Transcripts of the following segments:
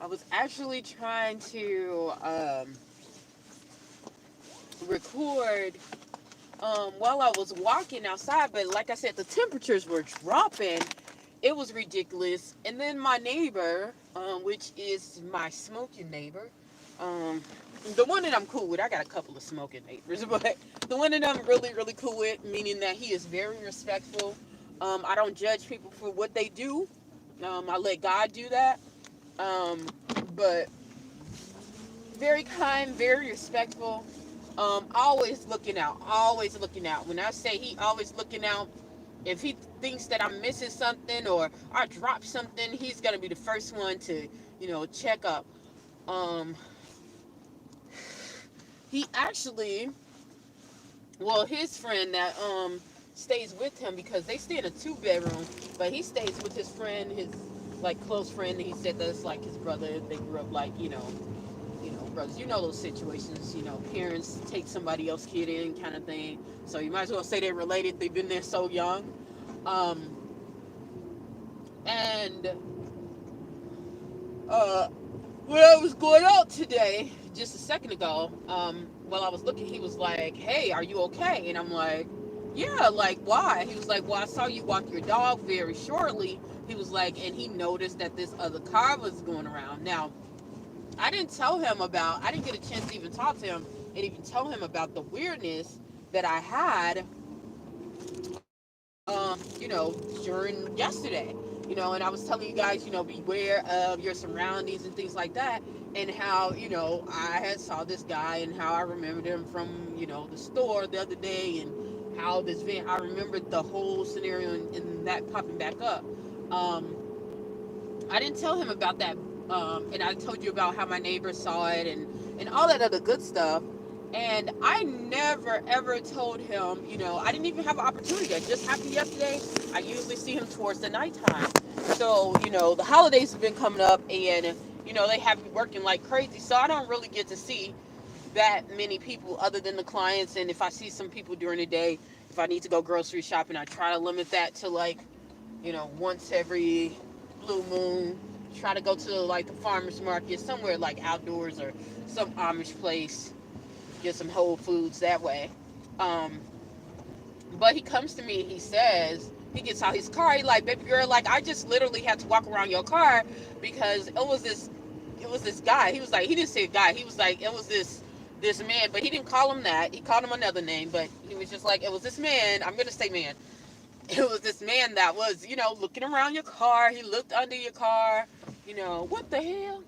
I was actually trying to record while I was walking outside, but like I said, the temperatures were dropping. It was ridiculous. And then my neighbor, which is my smoking neighbor, um, the one that I'm cool with, I got a couple of smoking neighbors, but the one that I'm really, really cool with, meaning that he is very respectful. I don't judge people for what they do. I let God do that. Um, but very kind, very respectful. Always looking out, always looking out. When I say he always looking out, if he thinks that I'm missing something or I dropped something, he's gonna be the first one to, check up. Um, he actually, well, his friend that stays with him because they stay in a 2 bedroom, but he stays with his friend, his like close friend. He said that's like his brother. They grew up like brothers. You know those situations. Parents take somebody else's kid in, kind of thing. So you might as well say they're related. They've been there so young. Um, and uh, when I was going out today, just a second ago, while I was looking, he was like, "Hey, are you okay?" And I'm like, "Yeah, like why?" He was like, "Well, I saw you walk your dog very shortly." He was like, and he noticed that this other car was going around. Now, I didn't get a chance to even talk to him and even tell him about the weirdness that I had, during yesterday. And I was telling you guys, beware of your surroundings and things like that, and how, I had saw this guy and how I remembered him from, the store the other day, and how this van, I remembered the whole scenario and that popping back up. Um, I didn't tell him about that. And I told you about how my neighbor saw it and all that other good stuff. And I never ever told him, I didn't even have an opportunity. It just happened yesterday. I usually see him towards the nighttime. So, the holidays have been coming up and, they have me working like crazy. So I don't really get to see that many people other than the clients. And if I see some people during the day, if I need to go grocery shopping, I try to limit that to like, once every blue moon. Try to go to like the farmers market, somewhere like outdoors or some Amish place, get some Whole Foods that way. Um, but he comes to me, he says, he gets out his car, he like, "Baby girl, like I just literally had to walk around your car because it was this guy." He was like, he didn't say guy, he was like, it was this man, but he didn't call him that. He called him another name, but he was just like, it was this man. I'm gonna say man. It was this man that was, looking around your car. He looked under your car. What the hell?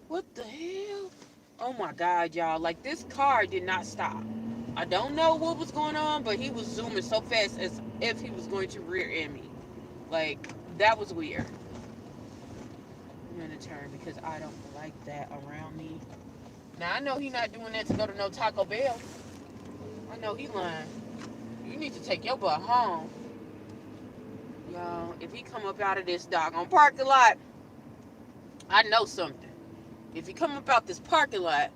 What the hell? Oh my God, y'all. Like, this car did not stop. I don't know what was going on, but he was zooming so fast as if he was going to rear end me. Like, that was weird. I'm going to turn because I don't like that around me. Now, I know he not doing that to go to no Taco Bell. I know he lying. You need to take your butt home. Y'all, if he come up out of this doggone parking lot, I know something. If he come up out this parking lot,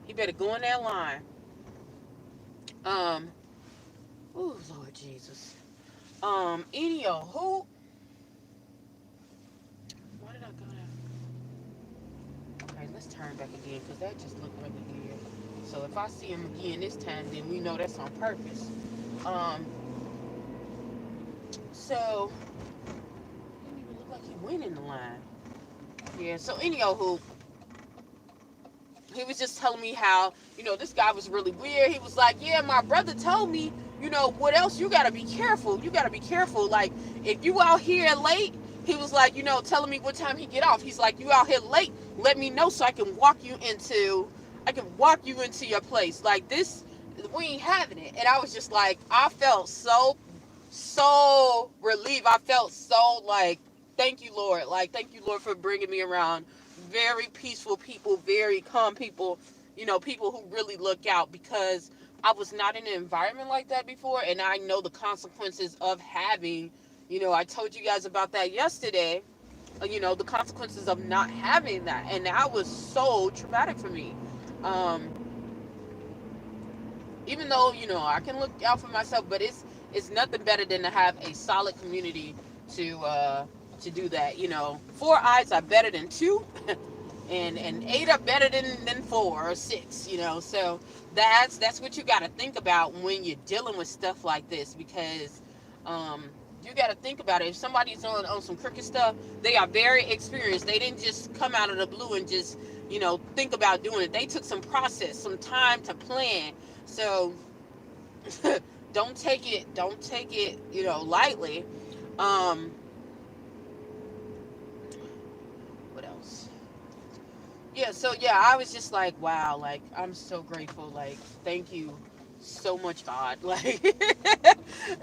he better go in that line. Um, oh Lord Jesus. Who? Why did I go there? Okay, let's turn back again because that just looked really weird. So if I see him again this time, then we know that's on purpose. Um, so it didn't even look like he went in the line. Yeah. So who? He was just telling me how, this guy was really weird. He was like, "Yeah, my brother told me, what else? You got to be careful. You got to be careful. Like, if you out here late," he was like, telling me what time he get off. He's like, "You out here late, let me know so I can walk you into your place. Like, this, we ain't having it." And I was just like, I felt so relieved. I felt so like, thank you, Lord. Like, thank you, Lord, for bringing me around very peaceful people, very calm people, people who really look out, because I was not in an environment like that before, and I know the consequences of having, I told you guys about that yesterday, the consequences of not having that, and that was so traumatic for me. Um, Even though, I can look out for myself, but it's nothing better than to have a solid community to to do that. You know, four eyes are better than two, and eight are better than four or six. You know, so that's what you got to think about when you're dealing with stuff like this, because um, you got to think about it. If somebody's on some crooked stuff, they are very experienced. They didn't just come out of the blue and just, you know, think about doing it. They took some process, some time to plan. So don't take it, you know, lightly. Um, what else? Yeah, so yeah, I was just like, wow, like I'm so grateful. Like, thank you so much, God. Like,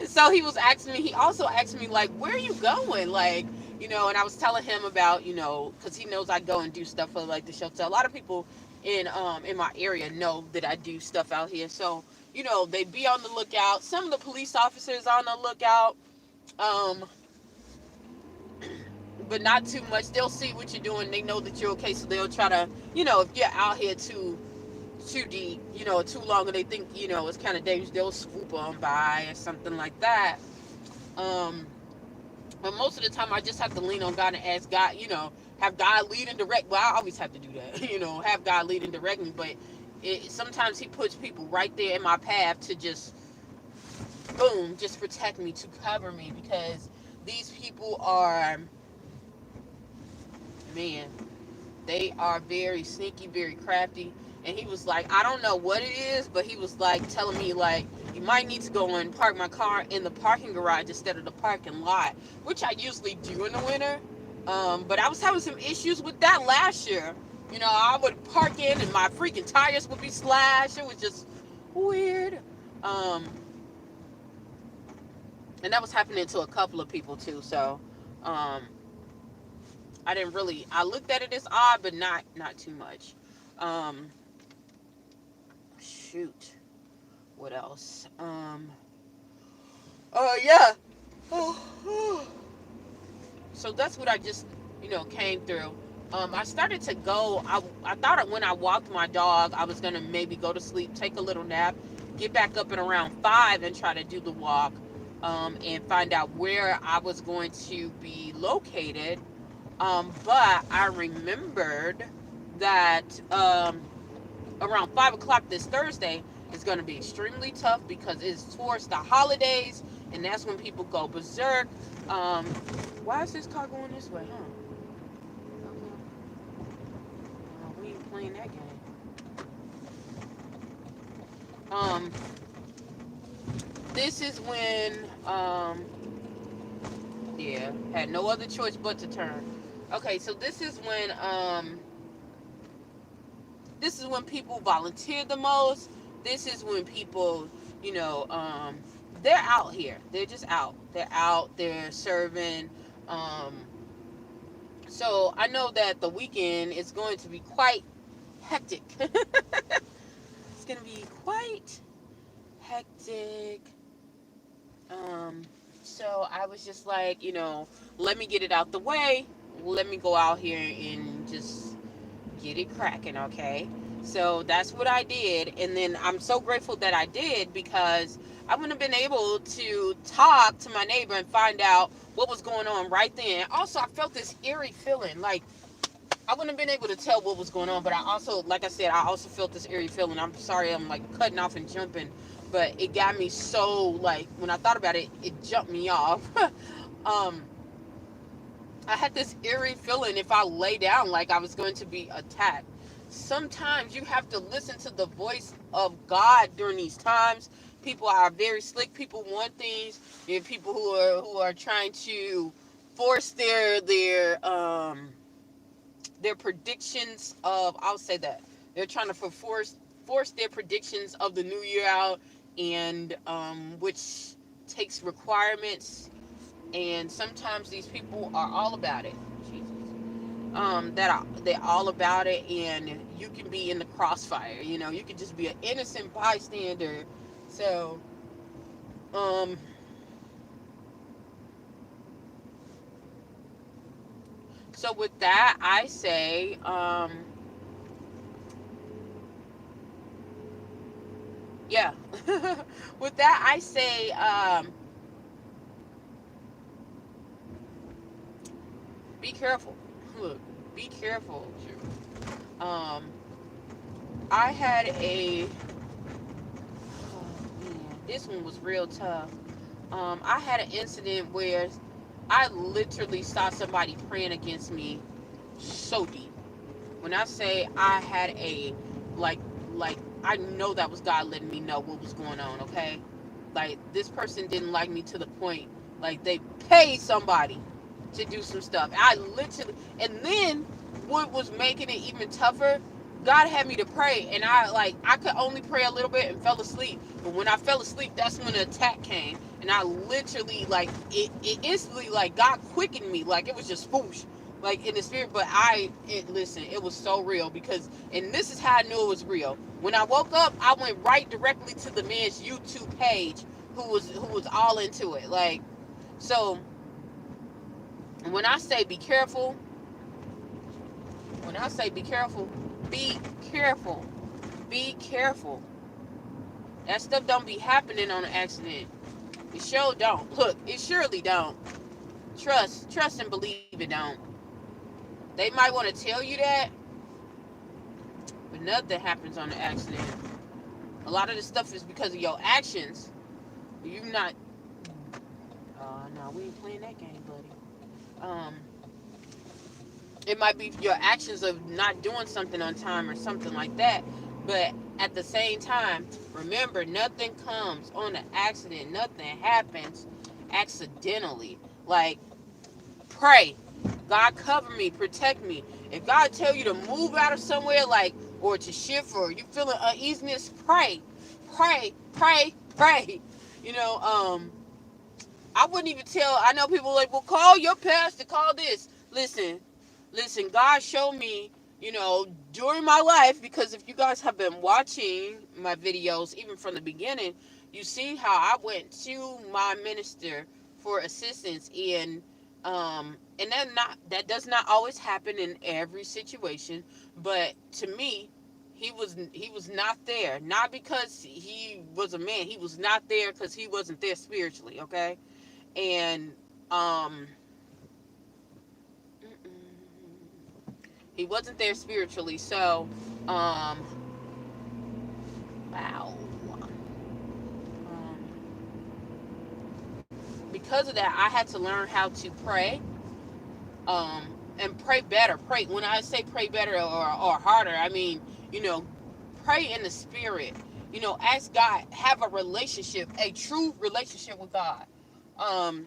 so he was asking me. He also asked me like, where are you going? Like, you know, and I was telling him about, you know, because he knows I go and do stuff for like the shelter. A lot of people in my area know that I do stuff out here. So, you know, they be on the lookout. Some of the police officers are on the lookout. Um, but not too much. They'll see what you're doing. They know that you're okay, so they'll try to, you know, if you're out here too deep, you know, too long, and they think, you know, it's kind of dangerous, they'll swoop on by or something like that. Um, but most of the time, I just have to lean on God and ask God, you know, have God lead and direct. Well, I always have to do that, you know, have God lead and direct me. But sometimes He puts people right there in my path to just boom, just protect me, to cover me, because these people are, man, they are very sneaky, very crafty. And he was like, I don't know what it is, but he was like telling me like, you might need to go and park my car in the parking garage instead of the parking lot, which I usually do in the winter. But I was having some issues with that last year. You know, I would park in and my freaking tires would be slashed. It was just weird. Um, and that was happening to a couple of people too. So um, I didn't really. I looked at it as odd, but not too much. Um, Shoot, what else? Oh yeah. So that's what I just, you know, came through. I started to go. I thought when I walked my dog, I was gonna maybe go to sleep, take a little nap, get back up at around 5 and try to do the walk, and find out where I was going to be located. But I remembered that around 5 o'clock this Thursday is going to be extremely tough because it's towards the holidays, and that's when people go berserk. Um, why is this car going this way, huh? Okay. We ain't playing that game. Um, this is when, yeah, had no other choice but to turn. Okay, so this is when people volunteer the most. This is when people, you know, they're out here. They're just out. They're out. They're serving. Um, so I know that the weekend is going to be quite hectic. It's going to be quite hectic. Um, so I was just like, you know, let me get it out the way. Let me go out here and just get it cracking, okay? So that's what I did. And then I'm so grateful that I did, because I wouldn't have been able to talk to my neighbor and find out what was going on right then. Also, I felt this eerie feeling. Like, I wouldn't have been able to tell what was going on, but I also, like I said, I also felt this eerie feeling. I'm sorry, I'm like cutting off and jumping, but it got me so, like, when I thought about it, it jumped me off. um, I had this eerie feeling if I lay down like I was going to be attacked. Sometimes you have to listen to the voice of God during these times. People are very slick. People want things. There are people who are trying to force their predictions of, I'll say that, they're trying to force their predictions of the new year out, and which takes requirements, and sometimes these people are all about it. Jesus. They're all about it, and you can be in the crossfire. You know, you could just be an innocent bystander. So, um, so with that, I say, yeah. With that, I say, Be careful. Look, be careful. Um, I had a, oh man, this one was real tough. I had an incident where I literally saw somebody praying against me so deep. When I say I had a, like like I know that was God letting me know what was going on, okay? Like, this person didn't like me to the point like they paid somebody to do some stuff. I literally, and then what was making it even tougher, God had me to pray, and I could only pray a little bit and fell asleep. But when I fell asleep, that's when the attack came, and I literally, like, it instantly, like, God quickened me, like it was just swoosh, like, in the spirit. But listen, it was so real, because, and this is how I knew it was real. When I woke up, I went right directly to the man's YouTube page, who was all into it, like. So when I say be careful, when I say be careful, be careful, be careful. That stuff don't be happening on an accident. It sure don't. Look, it surely don't. Trust and believe it don't. They might want to tell you that, but nothing happens on an accident. A lot of this stuff is because of your actions. You not. Oh no, we ain't playing that game, buddy. It might be your actions of not doing something on time or something like that. But at the same time, remember, nothing comes on an accident. Nothing happens accidentally. Like, pray. God, cover me, protect me. If God tell you to move out of somewhere, like, or to shift, or you feeling uneasiness, pray. Pray, pray, pray. You know, I wouldn't even tell. I know people like, well, call your pastor, call this. Listen. God showed me, during my life, because if you guys have been watching my videos, even from the beginning, you see how I went to my minister for assistance and that does not always happen in every situation, but to me, he was not there, not because he was a man. He was not there because he wasn't there spiritually, okay? And um he wasn't there spiritually. So um wow. Because of that, I had to learn how to pray, and pray better. Pray, when I say pray better or harder, I mean, pray in the spirit. Ask God, have a relationship, a true relationship with God. um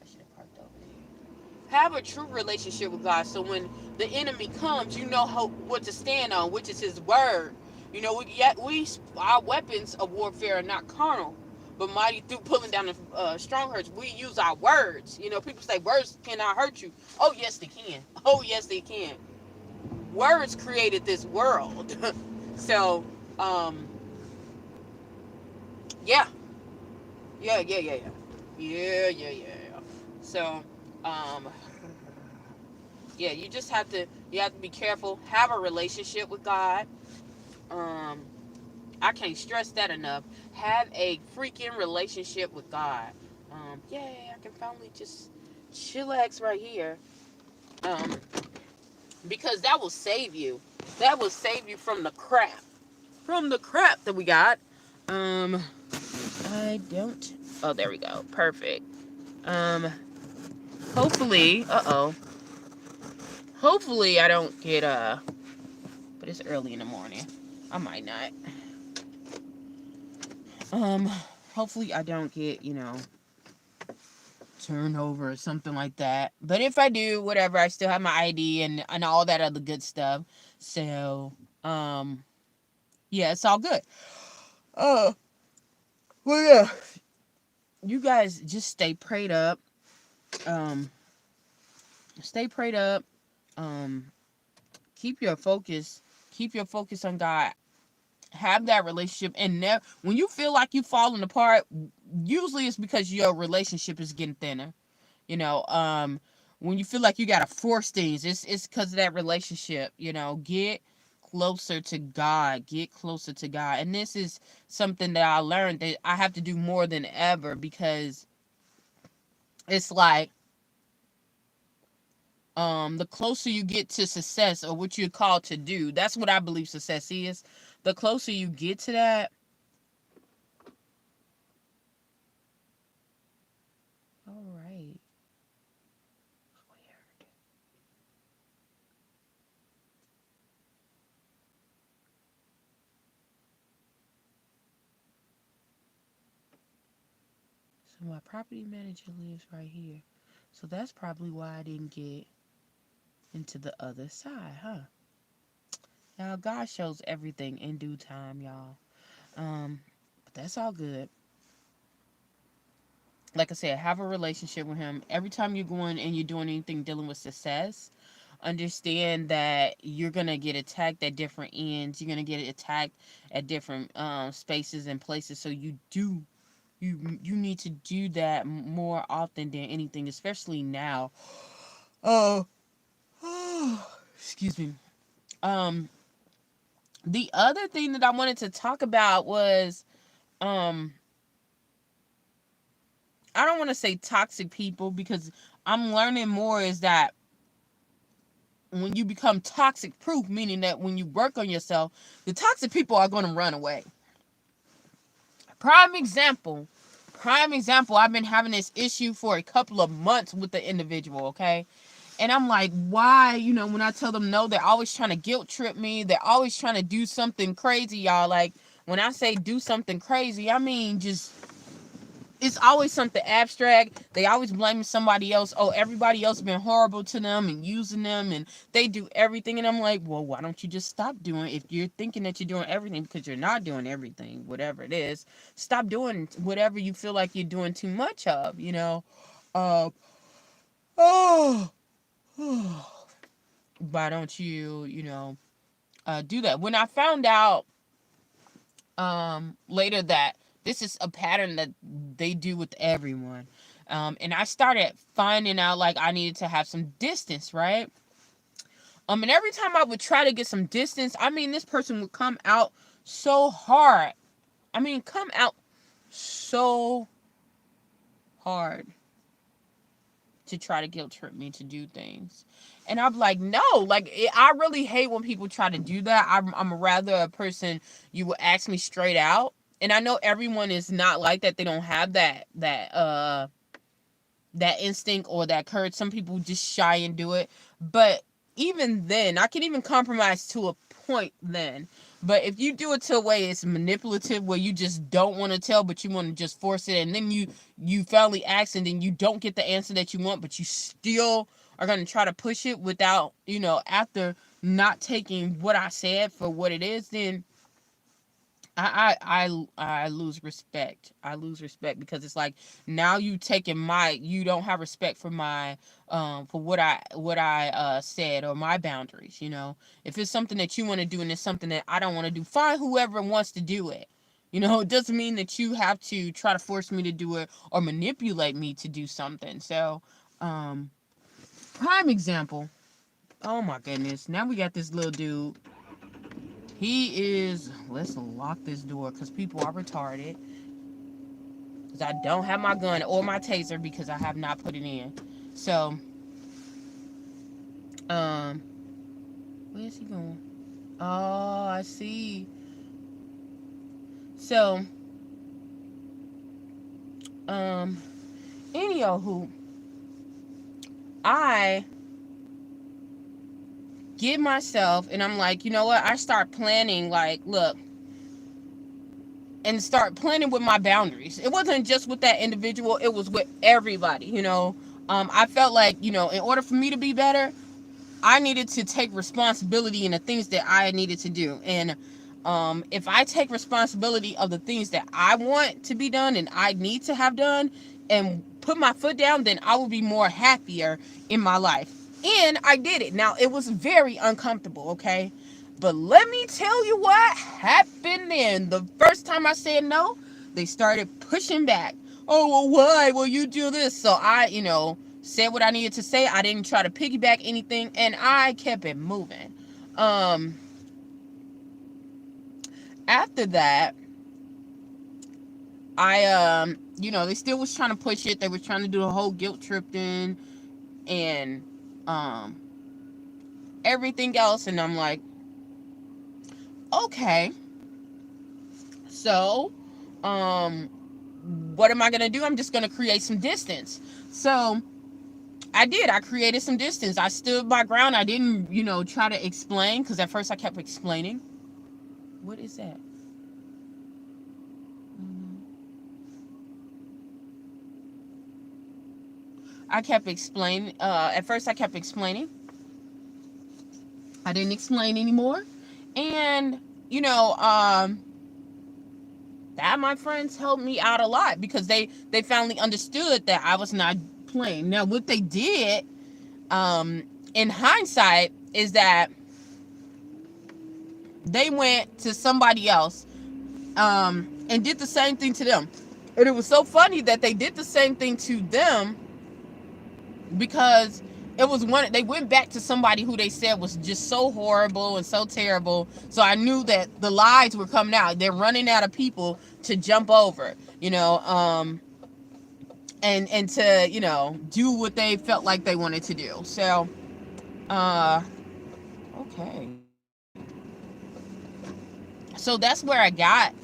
I should have parked over there. Have a true relationship with God, so when the enemy comes, you know what to stand on, which is His word. Our weapons of warfare are not carnal, but mighty through pulling down the strongholds. We use our words. People say words cannot hurt you. Oh yes, they can. Oh yes, they can. Words created this world. So, um, yeah, yeah. So, um, yeah, you have to be careful. Have a relationship with God. Um, I can't stress that enough. Have a freaking relationship with God. Yay, I can finally just chillax right here. Um, because that will save you. That will save you from the crap. From the crap that we got. Um, I don't. Oh, there we go. Perfect. Um, hopefully. Hopefully I don't get but it's early in the morning. I might not. Um, hopefully I don't get, turned over or something like that. But if I do, whatever, I still have my ID and all that other good stuff. So, yeah, it's all good. Uh, well, yeah. You guys just stay prayed up. Um, stay prayed up. Um, keep your focus. Keep your focus on God. Have that relationship, and when you feel like you falling apart, usually it's because your relationship is getting thinner. When you feel like you gotta force things, it's because of that relationship. Get closer to God. Get closer to God. And this is something that I learned that I have to do more than ever, because it's like The closer you get to success, or what you're called to do, that's what I believe success is. The closer you get to that, all right. Weird. So my property manager lives right here. So that's probably why I didn't get into the other side, huh? Now God shows everything in due time, y'all. But that's all good. Like I said, have a relationship with him. Every time you're going and you're doing anything dealing with success, understand that you're gonna get attacked at different ends. You're gonna get attacked at different spaces and places. So you need to do that more often than anything, especially now. Oh, excuse me. Um, the other thing that I wanted to talk about was um I don't want to say toxic people, because I'm learning more is that when you become toxic proof, meaning that when you work on yourself, the toxic people are going to run away. Prime example. Prime example, I've been having this issue for a couple of months with the individual, okay? And I'm like, why? When I tell them no, they're always trying to guilt trip me. They're always trying to do something crazy, y'all. Like, when I say do something crazy, I mean just it's always something abstract. They always blaming somebody else. Oh, everybody else been horrible to them and using them, and they do everything. And I'm like, well, why don't you just stop doing? If you're thinking that you're doing everything, because you're not doing everything, whatever it is, stop doing whatever you feel like you're doing too much of. Uh, oh, why don't you do that? When I found out later that this is a pattern that they do with everyone, and I started finding out like I needed to have some distance, right? And every time I would try to get some distance, I mean, this person would come out so hard. I mean, come out so hard to try to guilt trip me to do things. And I'm like, no, like I really hate when people try to do that. I'm rather a person you will ask me straight out. And I know everyone is not like that. They don't have that instinct or that courage. Some people just shy and do it. But even then, I can even compromise to a point then. But if you do it to a way it's manipulative, where you just don't want to tell, but you want to just force it, and then you finally ask, and then you don't get the answer that you want, but you still are going to try to push it without, after not taking what I said for what it is, then I lose respect. I lose respect, because it's like, now you don't have respect for my for what I said, or my boundaries. If it's something that you want to do and it's something that I don't want to do, find whoever wants to do it. It doesn't mean that you have to try to force me to do it or manipulate me to do something. So, prime example. Oh my goodness. Now we got this little dude. Let's lock this door, because people are retarded. Because I don't have my gun or my taser, because I have not put it in. So, um, where is he going? Oh, I see. So, um, anywho, I give myself, and I'm like, you know what? I start planning, like, look, and start planning with my boundaries. It wasn't just with that individual, it was with everybody. I felt like, in order for me to be better, I needed to take responsibility in the things that I needed to do. And if I take responsibility of the things that I want to be done and I need to have done, and put my foot down, then I will be more happier in my life. And I did it. Now, it was very uncomfortable, okay? But let me tell you what happened then. The first time I said no, they started pushing back. Oh, well, why will you do this? So I, said what I needed to say. I didn't try to piggyback anything, and I kept it moving. Um, After that, they still was trying to push it. They were trying to do the whole guilt trip thing, and um, everything else. And I'm like, okay, so, um, what am I going to do? I'm just going to create some distance. So I did. I created some distance. I stood my ground. I didn't, try to explain, because at first I kept explaining. What is that? I kept explaining. At first I kept explaining. I didn't explain anymore. And, you know, um, that, my friends, helped me out a lot, because they finally understood that I was not playing. Now, what they did, in hindsight, is that they went to somebody else, and did the same thing to them. And it was so funny that they did the same thing to them, because it was one, they went back to somebody who they said was just so horrible and so terrible. So I knew that the lies were coming out. They're running out of people to jump over, and to, do what they felt like they wanted to do. So, okay. So that's where I got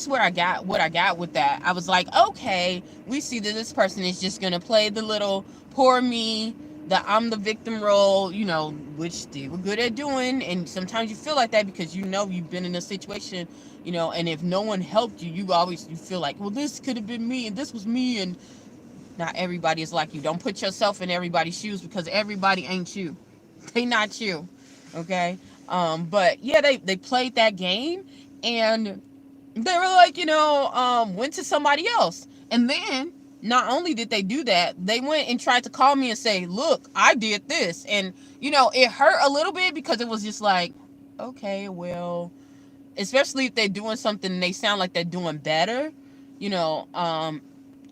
what I got with that. I was like, okay, we see that this person is just gonna play the little poor me, the I'm the victim role, which they were good at doing. And sometimes you feel like that, because you've been in a situation, and if no one helped you, you feel like, well, this could have been me, and this was me. And not everybody is like you. Don't put yourself in everybody's shoes, because everybody ain't you. They not you. Okay. But yeah, they played that game, and they were like, went to somebody else. And then, not only did they do that, they went and tried to call me and say, look, I did this. And, it hurt a little bit, because it was just like, okay, well, especially if they're doing something and they sound like they're doing better, you know, um,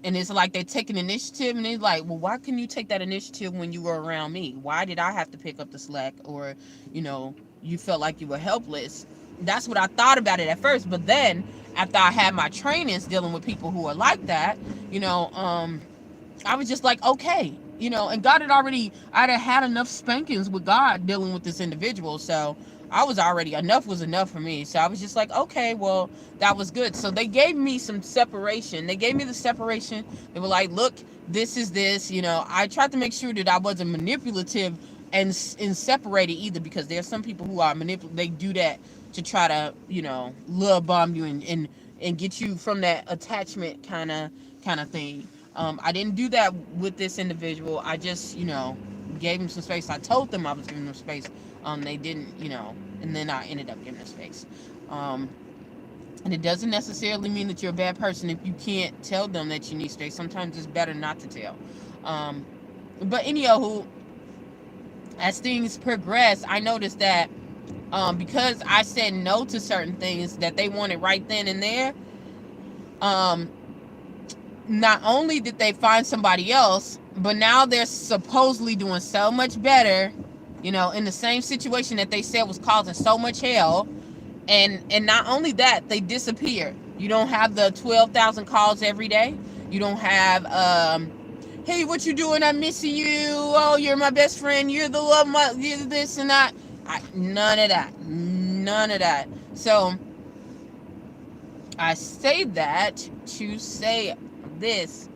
and it's like they're taking initiative, and they're like, well, why couldn't you take that initiative when you were around me? Why did I have to pick up the slack? Or, you felt like you were helpless. That's what I thought about it at first. But then, after I had my trainings dealing with people who are like that, I was just like, okay, and I'd have had enough spankings with God dealing with this individual. So I was already, enough was enough for me. So I was just like, okay, well, that was good. So they gave me some separation. They gave me the separation. They were like, look, this is this. I tried to make sure that I wasn't manipulative and separated either, because there's some people who are manipulative. They do that to try to, love bomb you and get you from that attachment kind of thing. I didn't do that with this individual. I just, gave him some space. I told them I was giving them space. They didn't, and then I ended up giving them space. And it doesn't necessarily mean that you're a bad person if you can't tell them that you need space. Sometimes it's better not to tell. But anyhow, as things progress, I noticed that, because I said no to certain things that they wanted right then and there, um, not only did they find somebody else, but now they're supposedly doing so much better, in the same situation that they said was causing so much hell. And not only that, they disappear. You don't have the 12,000 calls every day. You don't have, hey, what you doing? I'm missing you. Oh, you're my best friend. You're the love, you're this and that. None of that. None of that. So I say that to say this.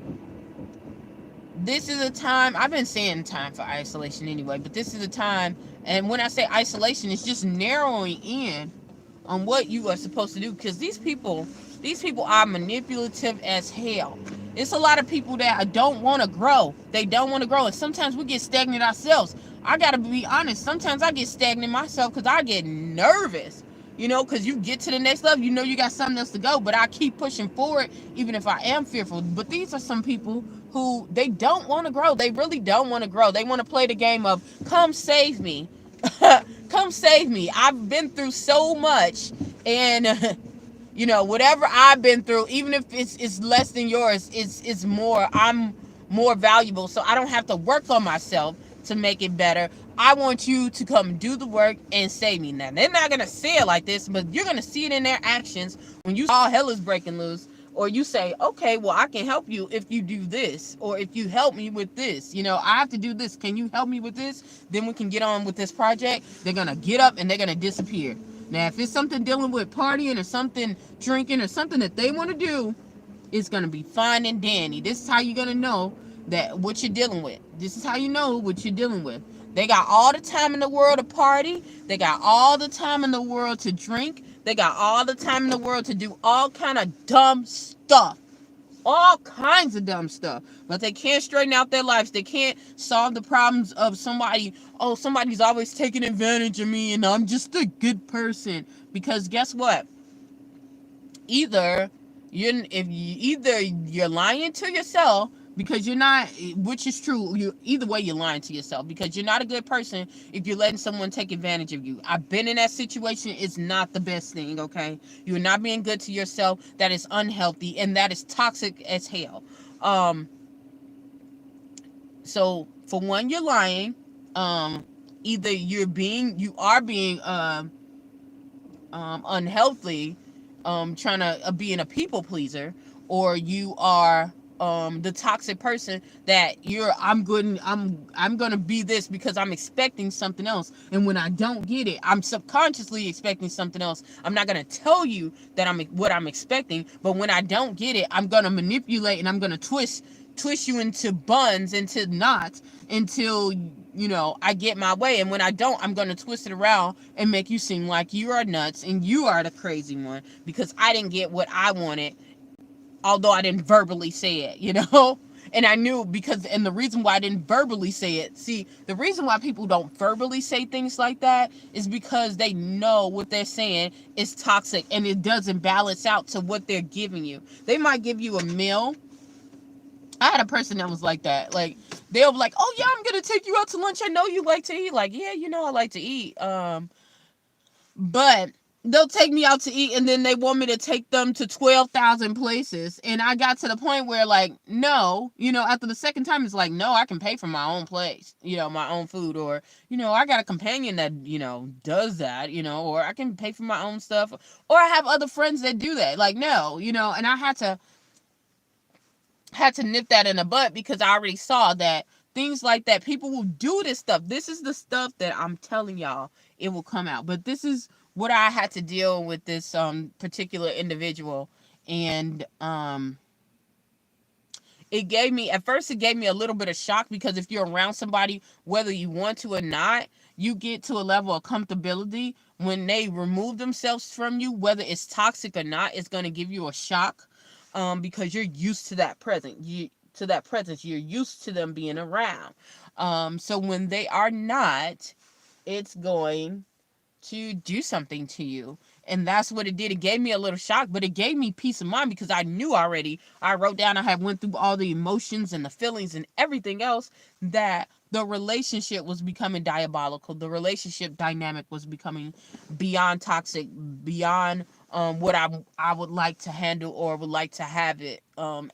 This is a time, I've been saying time for isolation anyway, but this is a time, and when I say isolation, it's just narrowing in on what you are supposed to do, because these people are manipulative as hell. It's a lot of people that don't want to grow. They don't want to grow, and sometimes we get stagnant ourselves. I gotta be honest, sometimes I get stagnant myself, because I get nervous, because you get to the next level, you got something else to go, but I keep pushing forward even if I am fearful. But these are some people who, they don't want to grow. They really don't want to grow. They want to play the game of, come save me. Come save me. I've been through so much, and whatever I've been through, even if it's less than yours, it's more. I'm more valuable, so I don't have to work on myself to make it better. I want you to come do the work and save me. Now, they're not gonna say it like this, but you're gonna see it in their actions when you all hell is breaking loose, or you say, okay, well, I can help you if you do this, or if you help me with this. I have to do this. Can you help me with this? Then we can get on with this project. They're going to get up and they're going to disappear. Now, if it's something dealing with partying or something drinking or something that they want to do, it's going to be fine and dandy. This is how you're going to know that what you're dealing with. This is how you know what you're dealing with. They got all the time in the world to party. They got all the time in the world to drink. They got all the time in the world to do all kind of dumb stuff. All kinds of dumb stuff. But they can't straighten out their lives. They can't solve the problems of somebody. Oh, somebody's always taking advantage of me and I'm just a good person. Because guess what? Either you're lying to yourself, because you're not, which is true, either way you're lying to yourself, because you're not a good person if you're letting someone take advantage of you. I've been in that situation. It's not the best thing. Okay, you're not being good to yourself. That is unhealthy and that is toxic as hell. So for one, you're lying. Either you are being unhealthy, trying to being a people pleaser, or you are the toxic person that I'm gonna be this because I'm expecting something else, and when I don't get it, I'm subconsciously expecting something else. I'm not gonna tell you that what I'm expecting, but when I don't get it, I'm gonna manipulate and I'm gonna twist you into buns, into knots, until I get my way. And when I don't, I'm going to twist it around and make you seem like you are nuts and you are the crazy one because I didn't get what I wanted, although I didn't verbally say it. And I knew and the reason why I didn't verbally say it, see, the reason why people don't verbally say things like that is because they know what they're saying is toxic and it doesn't balance out to what they're giving you. They might give you a meal. I had a person that was like that. Like, they'll be like, oh yeah, I'm gonna take you out to lunch. I know you like to eat. Like, yeah, I like to eat. But they'll take me out to eat and then they want me to take them to 12,000 places. And I got to the point where, like, no, after the second time, it's like, no, I can pay for my own place, my own food. Or, I got a companion that, does that, or I can pay for my own stuff. Or I have other friends that do that. Like, no, and I had to nip that in the butt because I already saw that things like that, people will do this stuff. This is the stuff that I'm telling y'all, it will come out. But this is what I had to deal with this particular individual. And at first it gave me a little bit of shock, because if you're around somebody, whether you want to or not, you get to a level of comfortability. When they remove themselves from you, whether it's toxic or not, it's going to give you a shock. Because you're used to that presence. You're used to them being around. So when they are not, it's going to do something to you. And that's what it did. It gave me a little shock, but it gave me peace of mind because I knew already. I wrote down, I had went through all the emotions and the feelings and everything else, that the relationship was becoming diabolical. The relationship dynamic was becoming beyond toxic, beyond what I would like to handle or would like to have it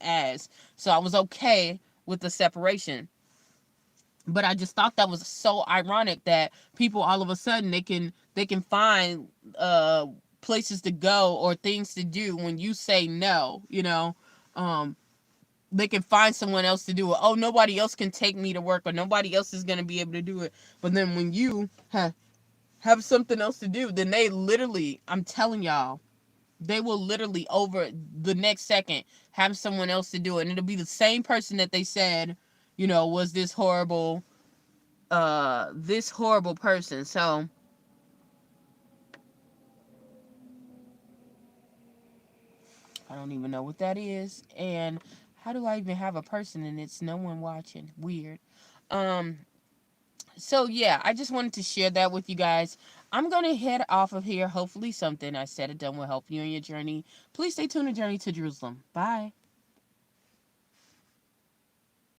as. So I was okay with the separation. But I just thought that was so ironic that people all of a sudden they can find places to go or things to do when you say no. They can find someone else to do it. Oh, nobody else can take me to work, or nobody else is going to be able to do it. But then when you have something else to do, then they literally, I'm telling y'all, they will literally over the next second have someone else to do it. And it'll be the same person that they said, was this horrible person. So I don't even know what that is. And how do I even have a person and it's no one watching? Weird. So yeah, I just wanted to share that with you guys. I'm going to head off of here. Hopefully something I said or done will help you on your journey. Please stay tuned to Journey to Jerusalem. Bye.